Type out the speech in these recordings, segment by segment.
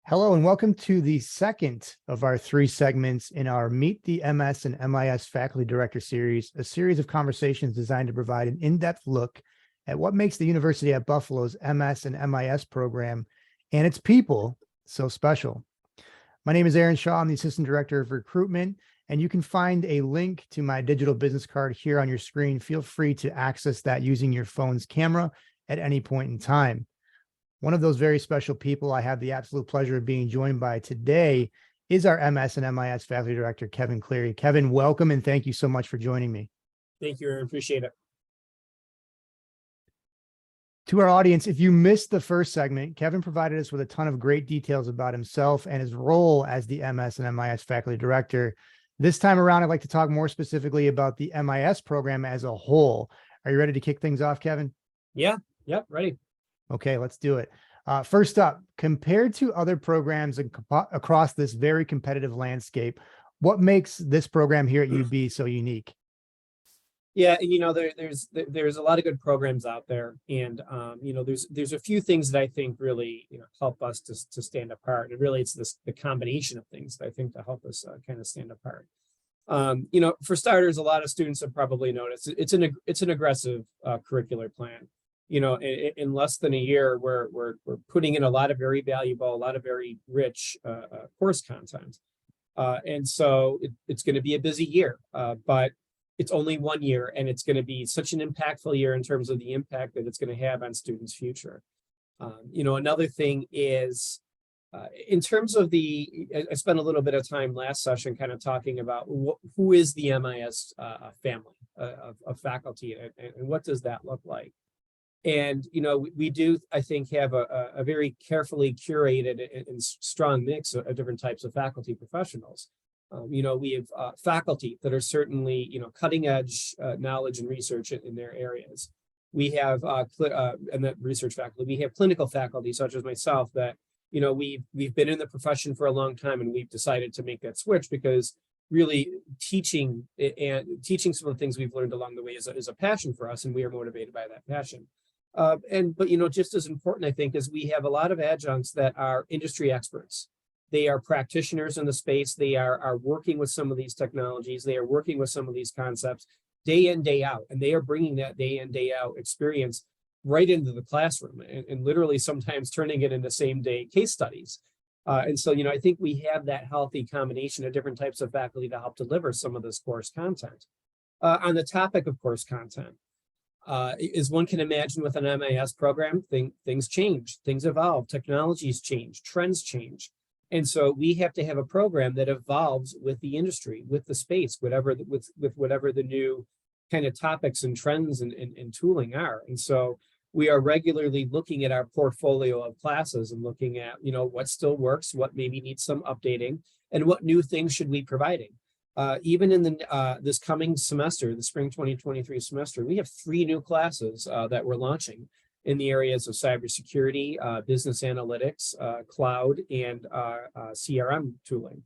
Hello and welcome to the second of our three segments in our Meet the MS and MIS Faculty Director series, a series of conversations designed to provide an in-depth look at what makes the University at Buffalo's MS and MIS program and its people so special. My name is Aaron Shaw. I'm the Assistant Director of Recruitment, and you can find a link to my digital business card here on your screen. Feel free to access that using your phone's camera at any point in time. One of those very special people I have the absolute pleasure of being joined by today is our MS and MIS Faculty Director, Kevin Cleary. Kevin, welcome and thank you so much for joining me. Thank you, Aaron. Appreciate it. To our audience, if you missed the first segment, Kevin provided us with a ton of great details about himself and his role as the MS and MIS Faculty Director. This time around, I'd like to talk more specifically about the MIS program as a whole. Are you ready to kick things off, Kevin? Yeah, ready. Okay, let's do it. First up, compared to other programs across this very competitive landscape, what makes this program here at UB so unique? Yeah, and there's a lot of good programs out there, and there's a few things that I think really help us to stand apart. And really, it's the combination of things that I think to help us kind of stand apart. For starters, a lot of students have probably noticed it's an aggressive curricular plan. In less than a year, we're putting in a lot of very valuable, a lot of very rich course content. And so it's going to be a busy year, but it's only 1 year, and it's going to be such an impactful year in terms of the impact that it's going to have on students' future. Another thing is, in terms of I spent a little bit of time last session kind of talking about who is the MIS family of faculty, and what does that look like? And, we do, I think, have a very carefully curated and strong mix of different types of faculty professionals. We have faculty that are certainly, cutting edge knowledge and research in their areas. We have, and that research faculty, we have clinical faculty, such as myself, that, we've been in the profession for a long time, and we've decided to make that switch because really teaching some of the things we've learned along the way is a passion for us, and we are motivated by that passion. But just as important, I think, is we have a lot of adjuncts that are industry experts. They are practitioners in the space. They are working with some of these technologies. They are working with some of these concepts day in, day out, and they are bringing that day in, day out experience right into the classroom, and literally sometimes turning it into same day case studies. And so, I think we have that healthy combination of different types of faculty to help deliver some of this course content. On the topic of course content, as one can imagine with an MIS program, things change, things evolve, technologies change, trends change. And so we have to have a program that evolves with the industry, with the space, with whatever the new kind of topics and trends and tooling are. And so we are regularly looking at our portfolio of classes and looking at, what still works, what maybe needs some updating, and what new things should we be providing. Even in this coming semester, the spring 2023 semester, we have 3 new classes that we're launching in the areas of cybersecurity, business analytics, cloud, and CRM tooling.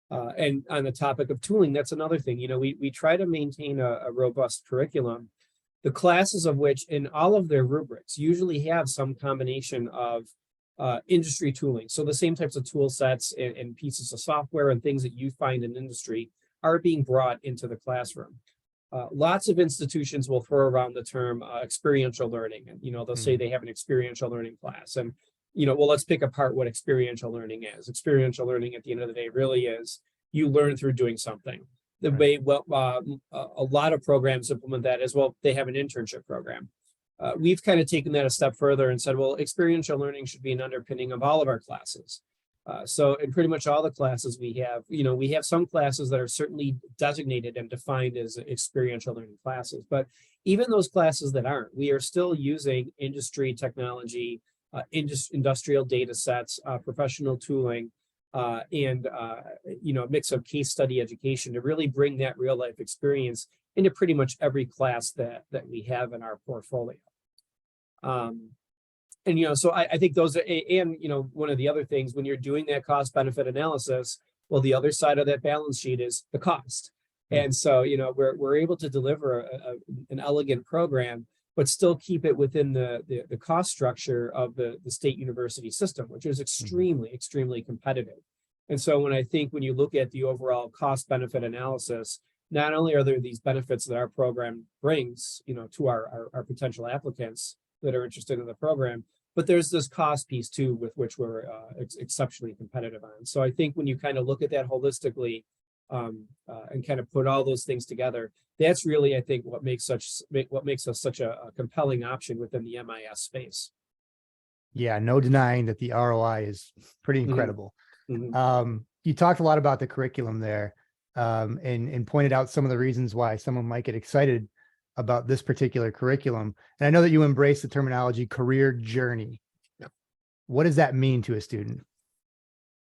And on the topic of tooling, that's another thing. We try to maintain a robust curriculum, the classes of which in all of their rubrics usually have some combination of industry tooling. So the same types of tool sets and pieces of software and things that you find in industry are being brought into the classroom. Lots of institutions will throw around the term experiential learning, and they'll say they have an experiential learning class, and well, let's pick apart what experiential learning is. Experiential learning, at the end of the day, really is you learn through doing something. The way a lot of programs implement that as well, they have an internship program. We've kind of taken that a step further and said, well, experiential learning should be an underpinning of all of our classes. So in pretty much all the classes we have some classes that are certainly designated and defined as experiential learning classes, but even those classes that aren't, we are still using industry technology, industrial data sets, professional tooling, and a mix of case study education to really bring that real life experience into pretty much every class that we have in our portfolio. So I think those are, and one of the other things when you're doing that cost benefit analysis, well, the other side of that balance sheet is the cost. And so, we're able to deliver an elegant program, but still keep it within the cost structure of the state university system, which is extremely competitive. And so when you look at the overall cost benefit analysis, not only are there these benefits that our program brings, to our potential applicants that are interested in the program, but there's this cost piece too, with which we're exceptionally competitive on. So I think when you kind of look at that holistically, and kind of put all those things together, that's really, I think, what makes us such a compelling option within the MIS space. Yeah, no denying that the ROI is pretty incredible. You talked a lot about the curriculum there, and pointed out some of the reasons why someone might get excited about this particular curriculum. And I know that you embrace the terminology career journey. Yep. What does that mean to a student?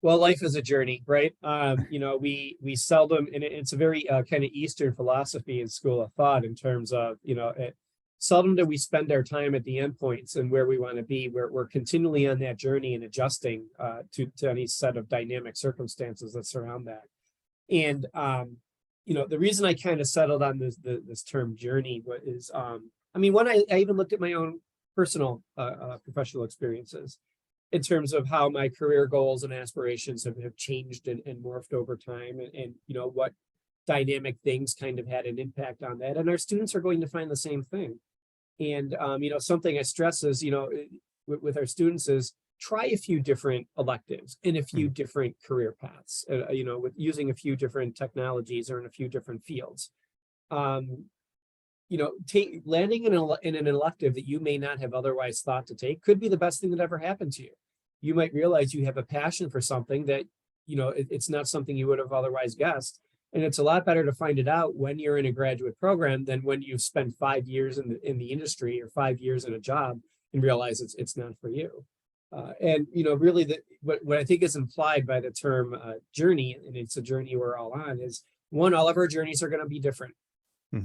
Well, life is a journey, right? We seldom, and it's a very kind of Eastern philosophy and school of thought in terms of, seldom do we spend our time at the endpoints and where we want to be. We're continually on that journey and adjusting to any set of dynamic circumstances that surround that. And the reason I kind of settled on this term journey is, when I even looked at my own personal professional experiences in terms of how my career goals and aspirations have changed and morphed over time, and what dynamic things kind of had an impact on that. And our students are going to find the same thing. And something I stress is, with our students is try a few different electives in a few different career paths, with using a few different technologies or in a few different fields. Landing in an elective that you may not have otherwise thought to take could be the best thing that ever happened to you. You might realize you have a passion for something that, it's not something you would have otherwise guessed. And it's a lot better to find it out when you're in a graduate program than when you spend 5 years in the industry or 5 years in a job and realize it's not for you. Really what I think is implied by the term journey, and it's a journey we're all on, is one, all of our journeys are going to be different.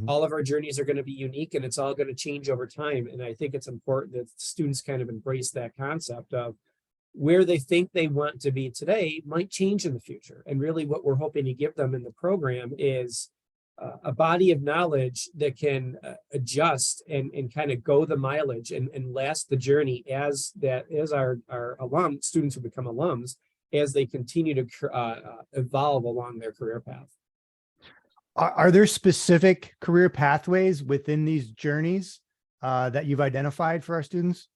All of our journeys are going to be unique, and it's all going to change over time. And I think it's important that students kind of embrace that concept of where they think they want to be today might change in the future. And really what we're hoping to give them in the program is a body of knowledge that can adjust and kind of go the mileage and last the journey as our students who become alums, as they continue to evolve along their career path. Are there specific career pathways within these journeys that you've identified for our students?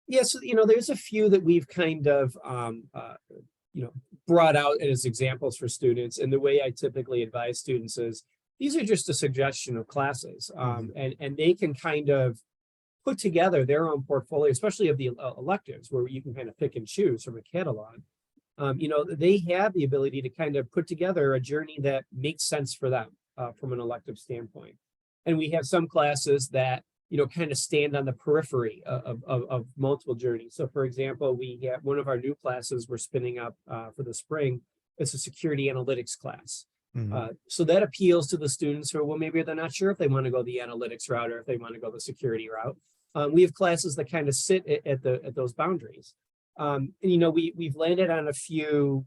Yes, there's a few that we've kind of, brought out as examples for students. And the way I typically advise students is these are just a suggestion of classes, and they can kind of put together their own portfolio, especially of the electives where you can kind of pick and choose from a catalog. They have the ability to kind of put together a journey that makes sense for them from an elective standpoint. And we have some classes that kind of stand on the periphery of multiple journeys. So for example, we have one of our new classes we're spinning up for the spring. It's a security analytics class. So that appeals to the students who, well, maybe they're not sure if they want to go the analytics route or if they want to go the security route. We have classes that kind of sit at those boundaries. We've landed on a few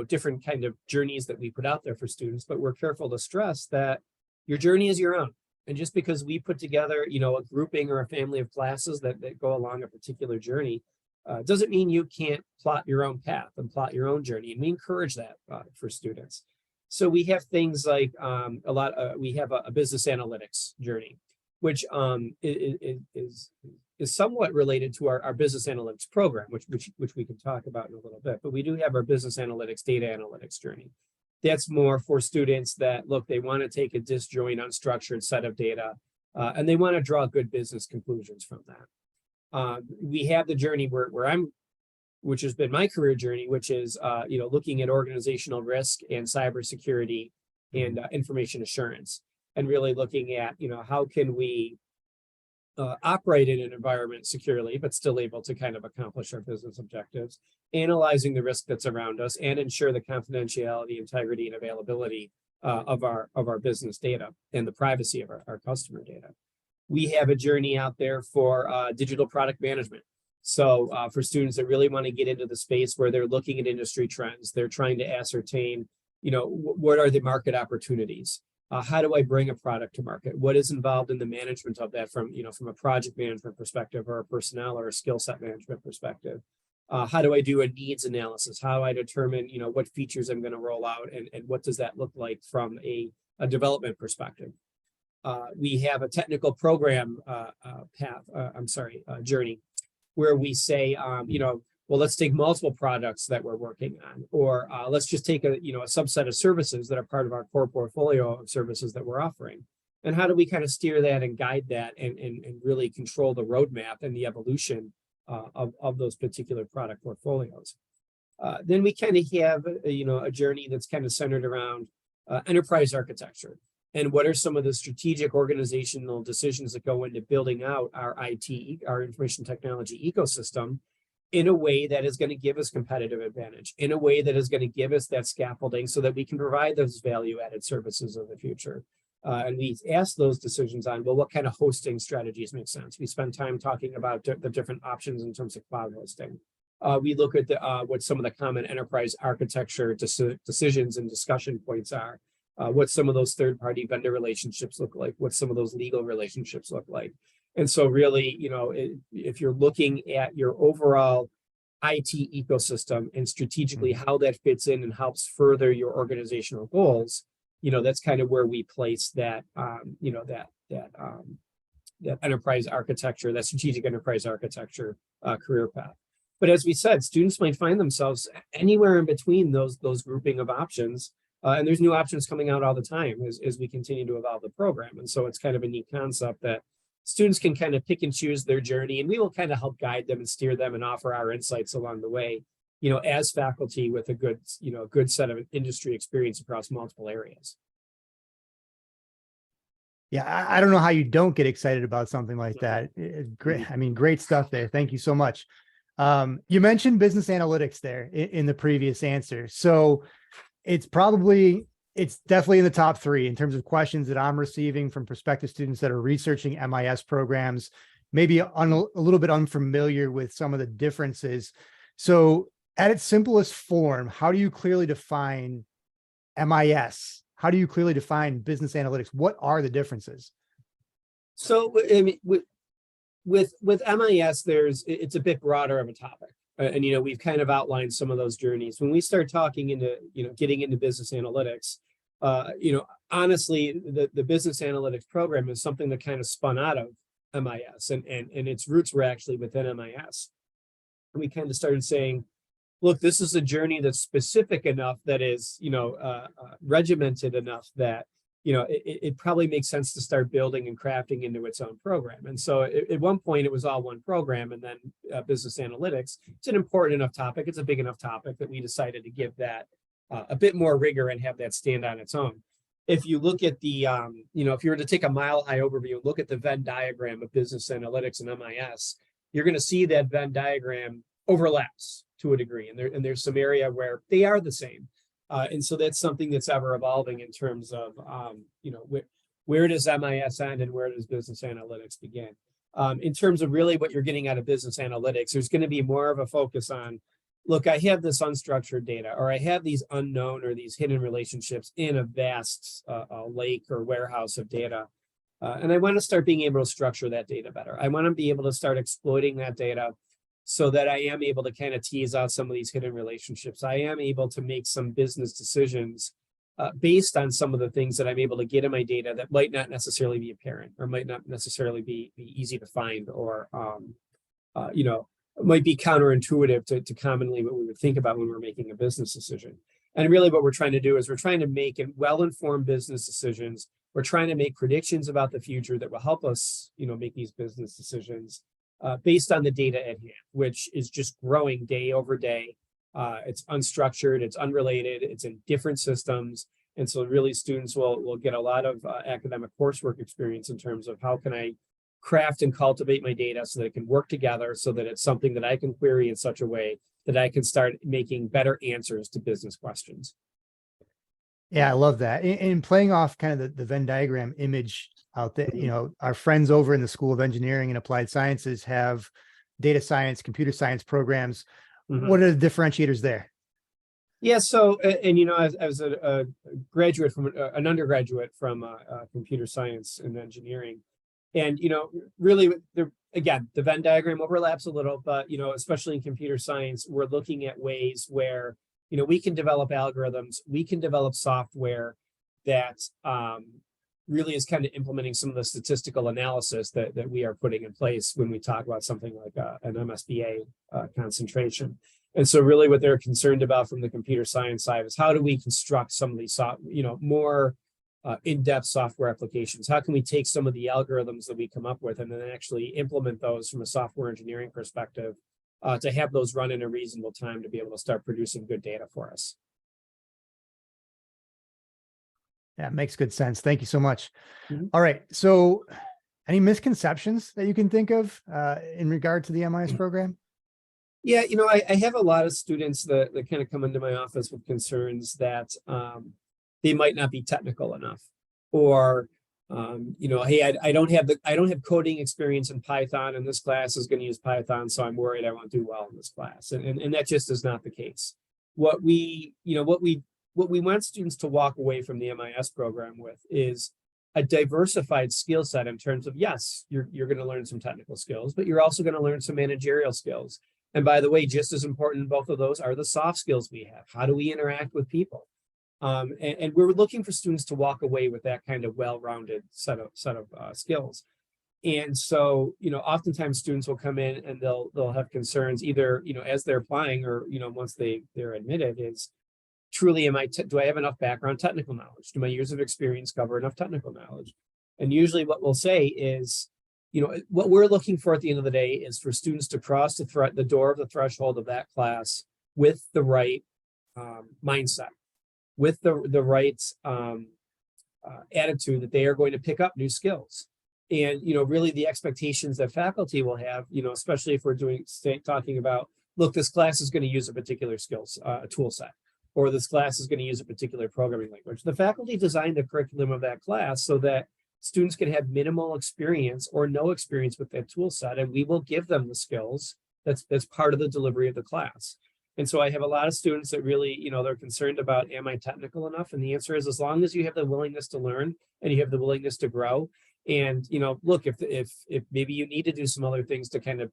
different kind of journeys that we put out there for students, but we're careful to stress that your journey is your own. And just because we put together, a grouping or a family of classes that go along a particular journey, doesn't mean you can't plot your own path and plot your own journey. And we encourage that for students. So we have things like we have a business analytics journey, which is somewhat related to our business analytics program, which we can talk about in a little bit. But we do have our business analytics, data analytics journey. That's more for students that, look, they want to take a disjoint, unstructured set of data, and they want to draw good business conclusions from that. We have the journey which has been my career journey, which is, looking at organizational risk and cybersecurity and information assurance, and really looking at, how can we operate in an environment securely, but still able to kind of accomplish our business objectives, analyzing the risk that's around us, and ensure the confidentiality, integrity, and availability of our business data and the privacy of our customer data. We have a journey out there for digital product management. So for students that really want to get into the space where they're looking at industry trends, they're trying to ascertain, what are the market opportunities? How do I bring a product to market? What is involved in the management of that from, from a project management perspective or a personnel or a skill set management perspective? How do I do a needs analysis? How do I determine, what features I'm going to roll out and what does that look like from a development perspective? We have a technical program journey where we say, well, let's take multiple products that we're working on, or let's just take a subset of services that are part of our core portfolio of services that we're offering. And how do we kind of steer that and guide that and really control the roadmap and the evolution of those particular product portfolios? Then we kind of have, a journey that's kind of centered around enterprise architecture. And what are some of the strategic organizational decisions that go into building out our IT, our information technology ecosystem in a way that is going to give us competitive advantage, in a way that is going to give us that scaffolding so that we can provide those value-added services of the future. And we ask those decisions on, well, what kind of hosting strategies make sense? We spend time talking about the different options in terms of cloud hosting. We look at what some of the common enterprise architecture decisions and discussion points are. What some of those third-party vendor relationships look like, what some of those legal relationships look like. And so really, if you're looking at your overall IT ecosystem and strategically how that fits in and helps further your organizational goals, that's kind of where we place that, that enterprise architecture, that strategic enterprise architecture career path. But as we said, students might find themselves anywhere in between those grouping of options. And there's new options coming out all the time as we continue to evolve the program. And so it's kind of a neat concept that students can kind of pick and choose their journey, and we will kind of help guide them and steer them and offer our insights along the way, as faculty with a good set of industry experience across multiple areas. Yeah, I don't know how you don't get excited about something like that. Great. I mean, great stuff there. Thank you so much. You mentioned business analytics there in the previous answer. So it's definitely in the top 3 in terms of questions that I'm receiving from prospective students that are researching MIS programs, maybe a little bit unfamiliar with some of the differences. So at its simplest form, how do you clearly define MIS? How do you clearly define business analytics? What are the differences? So, I mean, with MIS, it's a bit broader of a topic. And, we've kind of outlined some of those journeys. When we start talking into, getting into business analytics, honestly, the business analytics program is something that kind of spun out of MIS and its roots were actually within MIS. And we kind of started saying, look, this is a journey that's specific enough that is, regimented enough that, it probably makes sense to start building and crafting into its own program. And so at one point it was all one program, and then business analytics, it's an important enough topic. It's a big enough topic that we decided to give that a bit more rigor and have that stand on its own. If you look at the, if you were to take a mile-high overview and look at the Venn diagram of business analytics and MIS, you're going to see that Venn diagram overlaps to a degree, and there's some area where they are the same. And so that's something that's ever evolving in terms of, where does MIS end and where does business analytics begin? In terms of really what you're getting out of business analytics, there's going to be more of a focus on, look, I have this unstructured data, or I have these unknown or these hidden relationships in a vast lake or warehouse of data. And I want to start being able to structure that data better. I want to be able to start exploiting that data so that I am able to kind of tease out some of these hidden relationships. I am able to make some business decisions based on some of the things that I'm able to get in my data that might not necessarily be apparent or might not necessarily be easy to find, or, might be counterintuitive to commonly what we would think about when we're making a business decision. And really what we're trying to do is we're trying to make well-informed business decisions. We're trying to make predictions about the future that will help us, make these business decisions based on the data at hand, which is just growing day over day. It's unstructured, it's unrelated, it's in different systems. And so really students will get a lot of academic coursework experience in terms of how can I craft and cultivate my data so that it can work together, so that it's something that I can query in such a way that I can start making better answers to business questions. Yeah, I love that. And playing off kind of the Venn diagram image out there, our friends over in the School of Engineering and Applied Sciences have data science, computer science programs. What are the differentiators there? Yeah, so and I was a graduate from an undergraduate from computer science and engineering, and really there again the Venn diagram overlaps a little, but especially in computer science, we're looking at ways where we can develop algorithms, we can develop software that really is kind of implementing some of the statistical analysis that we are putting in place when we talk about something like an MSBA concentration. And so really what they're concerned about from the computer science side is how do we construct some of these, more in-depth software applications? How can we take some of the algorithms that we come up with and then actually implement those from a software engineering perspective to have those run in a reasonable time to be able to start producing good data for us? Yeah, makes good sense. Thank you so much. Mhm. All right. So any misconceptions that you can think of in regard to the MIS program? Yeah, I have a lot of students that kind of come into my office with concerns that they might not be technical enough, or hey, I don't have coding experience in Python, and this class is going to use Python, so I'm worried I won't do well in this class, and that just is not the case. What we want students to walk away from the MIS program with is a diversified skill set in terms of, yes, you're going to learn some technical skills, but you're also going to learn some managerial skills. And by the way, just as important in both of those are the soft skills we have. How do we interact with people? And we're looking for students to walk away with that kind of well-rounded set of skills. And so, oftentimes students will come in and they'll have concerns either, as they're applying or, once they're admitted is truly, do I have enough background technical knowledge? Do my years of experience cover enough technical knowledge? And usually what we'll say is, what we're looking for at the end of the day is for students to cross the door of the threshold of that class with the right mindset, with the right attitude that they are going to pick up new skills. And, really the expectations that faculty will have, especially if we're talking about, look, this class is going to use a particular skills, tool set, or this class is going to use a particular programming language. The faculty designed the curriculum of that class so that students can have minimal experience or no experience with that tool set, and we will give them the skills that's part of the delivery of the class. And so I have a lot of students that really, they're concerned about, am I technical enough? And the answer is, as long as you have the willingness to learn and you have the willingness to grow, and look, if maybe you need to do some other things to kind of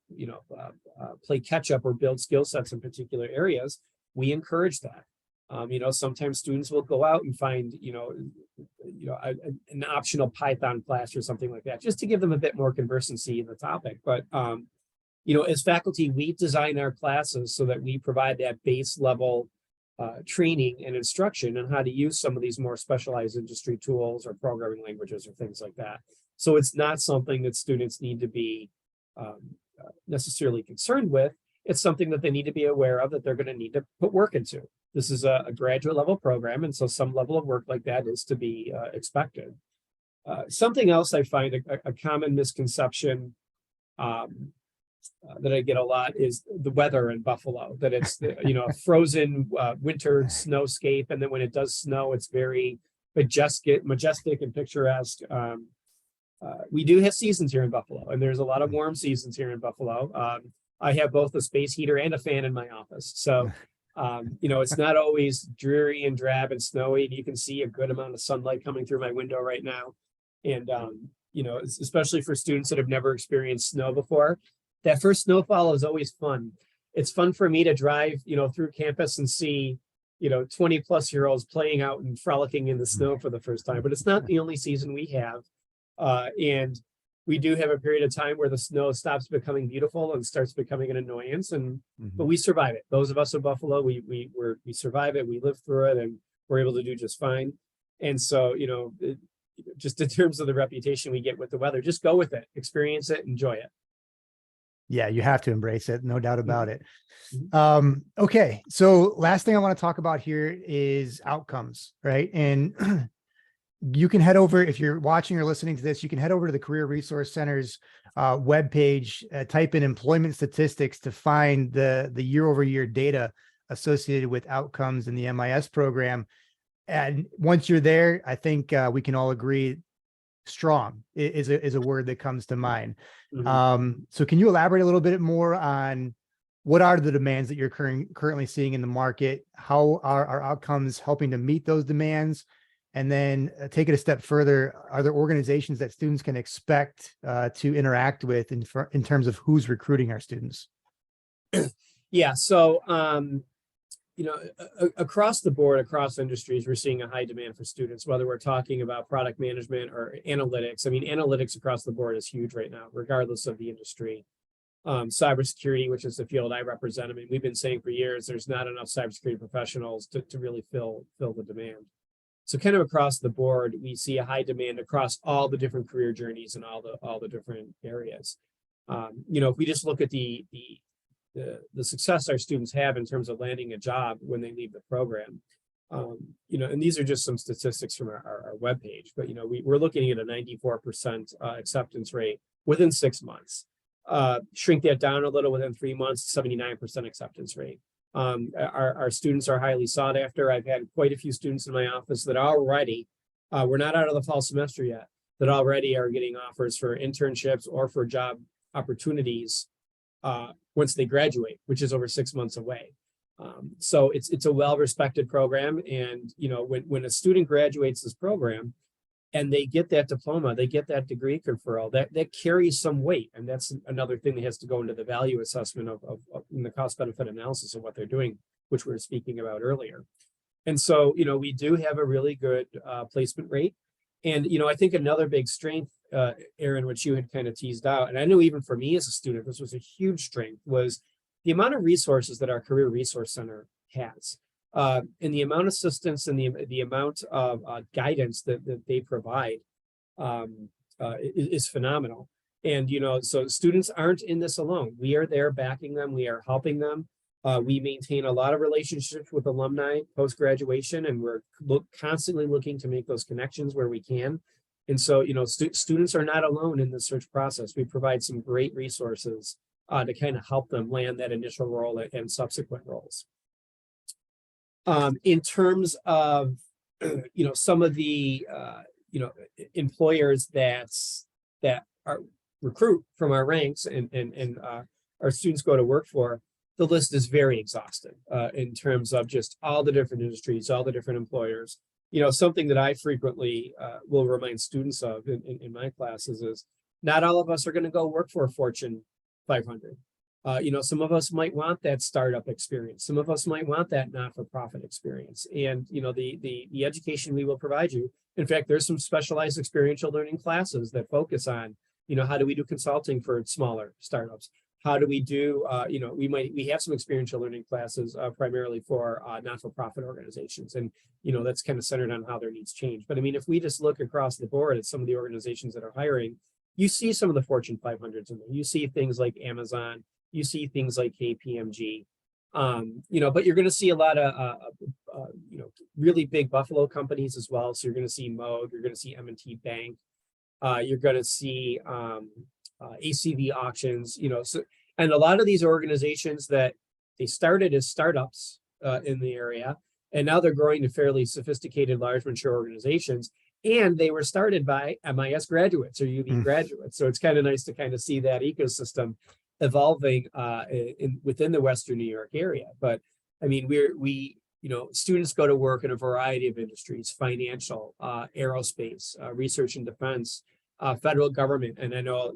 play catch up or build skill sets in particular areas, we encourage that. Sometimes students will go out and find, an optional Python class or something like that, just to give them a bit more conversancy in the topic. But, as faculty, we design our classes so that we provide that base level training and instruction on how to use some of these more specialized industry tools or programming languages or things like that. So it's not something that students need to be necessarily concerned with. It's something that they need to be aware of, that they're going to need to put work into. This is a graduate level program, and so some level of work like that is to be expected. Something else I find a common misconception that I get a lot is the weather in Buffalo, that it's a frozen winter snowscape, and then when it does snow, it's very majestic and picturesque. We do have seasons here in Buffalo, and there's a lot of warm seasons here in Buffalo. I have both a space heater and a fan in my office. So, it's not always dreary and drab and snowy. And you can see a good amount of sunlight coming through my window right now. And, especially for students that have never experienced snow before, that first snowfall is always fun. It's fun for me to drive, through campus and see, 20-plus-year-olds playing out and frolicking in the snow for the first time. But it's not the only season we have. And we do have a period of time where the snow stops becoming beautiful and starts becoming an annoyance, but we survive it. Those of us in Buffalo, we survive it, we live through it, and we're able to do just fine. And so, just in terms of the reputation we get with the weather, just go with it, experience it, enjoy it. Yeah, you have to embrace it, no doubt about it. Mhm. Okay, so last thing I want to talk about here is outcomes, right? And you can head over, if you're watching or listening to this, you can head over to the Career Resource Center's webpage, type in employment statistics to find the year-over-year data associated with outcomes in the MIS program. And once you're there, I think we can all agree strong is a word that comes to mind. Mhm. So can you elaborate a little bit more on what are the demands that you're currently seeing in the market? How are our outcomes helping to meet those demands? And then take it a step further, are there organizations that students can expect to interact with in terms of who's recruiting our students? Yeah, so across the board, across industries, we're seeing a high demand for students, whether we're talking about product management or analytics. I mean, analytics across the board is huge right now, regardless of the industry. Cybersecurity, which is the field I represent. I mean, we've been saying for years, there's not enough cybersecurity professionals to really fill the demand. So kind of across the board, we see a high demand across all the different career journeys and all the different areas. If we just look at the success our students have in terms of landing a job when they leave the program, and these are just some statistics from our webpage, but we're looking at a 94% acceptance rate within 6 months. Shrink that down a little, within 3 months, 79% acceptance rate. Our students are highly sought after. I've had quite a few students in my office that already, we're not out of the fall semester yet, that already are getting offers for internships or for job opportunities once they graduate, which is over 6 months away. So it's a well-respected program. And, when a student graduates this program and they get that diploma, they get that degree conferral, that carries some weight. And that's another thing that has to go into the value assessment of in the cost benefit analysis of what they're doing, which we were speaking about earlier. And so, we do have a really good placement rate. And, I think another big strength, Aaron, which you had kind of teased out, and I know even for me as a student, this was a huge strength, was the amount of resources that our Career Resource Center has. And the amount of assistance and the amount of guidance that they provide is phenomenal. And, so students aren't in this alone. We are there backing them. We are helping them. We maintain a lot of relationships with alumni post-graduation, and we're constantly looking to make those connections where we can. And so, students are not alone in the search process. We provide some great resources to kind of help them land that initial role and subsequent roles. In terms of, some of the, employers that are recruit from our ranks and our students go to work for, the list is very exhaustive in terms of just all the different industries, all the different employers. Something that I frequently will remind students of in my classes is not all of us are going to go work for a Fortune 500. Some of us might want that startup experience. Some of us might want that not-for-profit experience. And, the education we will provide you. In fact, there's some specialized experiential learning classes that focus on, how do we do consulting for smaller startups? How do we do, we have some experiential learning classes primarily for not-for-profit organizations. And, that's kind of centered on how their needs change. But I mean, if we just look across the board at some of the organizations that are hiring, you see some of the Fortune 500s in there. You see things like Amazon, you see things like KPMG, but you're going to see a lot of, really big Buffalo companies as well. So you're going to see Moog, you're going to see M&T Bank, you're going to see ACV Auctions, and a lot of these organizations that they started as startups in the area, and now they're growing to fairly sophisticated, large, mature organizations. And they were started by MIS graduates or UB graduates. So it's kind of nice to kind of see that ecosystem evolving within the Western New York area. But I mean, students go to work in a variety of industries: financial, aerospace, research and defense, federal government. And I know,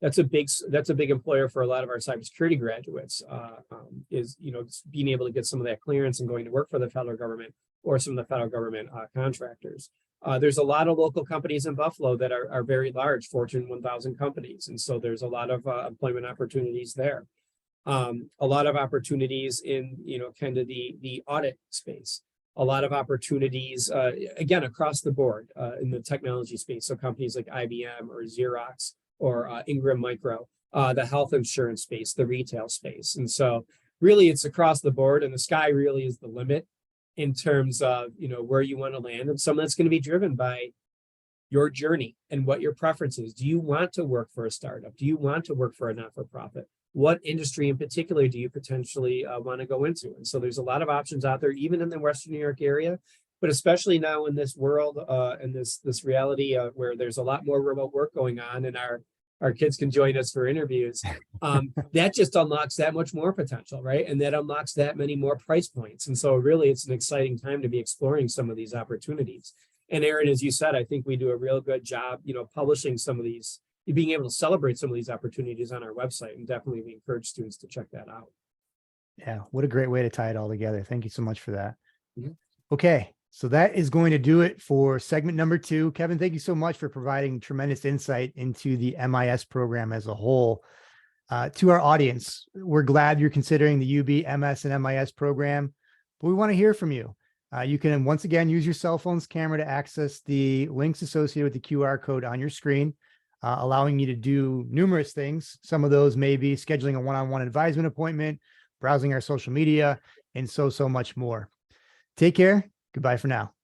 that's a big employer for a lot of our cybersecurity graduates, is being able to get some of that clearance and going to work for the federal government or some of the federal government contractors. There's a lot of local companies in Buffalo that are very large, Fortune 1000 companies. And so there's a lot of employment opportunities there. A lot of opportunities in, kind of the audit space. A lot of opportunities, again, across the board in the technology space. So companies like IBM or Xerox or Ingram Micro, the health insurance space, the retail space. And so really it's across the board, and the sky really is the limit in terms of, where you want to land. And some of that's going to be driven by your journey and what your preference is. Do you want to work for a startup? Do you want to work for a not-for-profit? What industry in particular do you potentially want to go into? And so there's a lot of options out there, even in the Western New York area, but especially now in this world and this reality where there's a lot more remote work going on, and our our kids can join us for interviews. That just unlocks that much more potential, right? And that unlocks that many more price points. And so really it's an exciting time to be exploring some of these opportunities. And Aaron, as you said, I think we do a real good job, publishing some of these, being able to celebrate some of these opportunities on our website, and definitely we encourage students to check that out. Yeah, what a great way to tie it all together. Thank you so much for that. Mhm. Okay, so that is going to do it for segment number 2. Kevin, thank you so much for providing tremendous insight into the MIS program as a whole. To our audience, we're glad you're considering the UB MS and MIS program, but we want to hear from you. You can once again use your cell phone's camera to access the links associated with the QR code on your screen, allowing you to do numerous things. Some of those may be scheduling a one-on-one advisement appointment, browsing our social media, and so much more. Take care. Goodbye for now.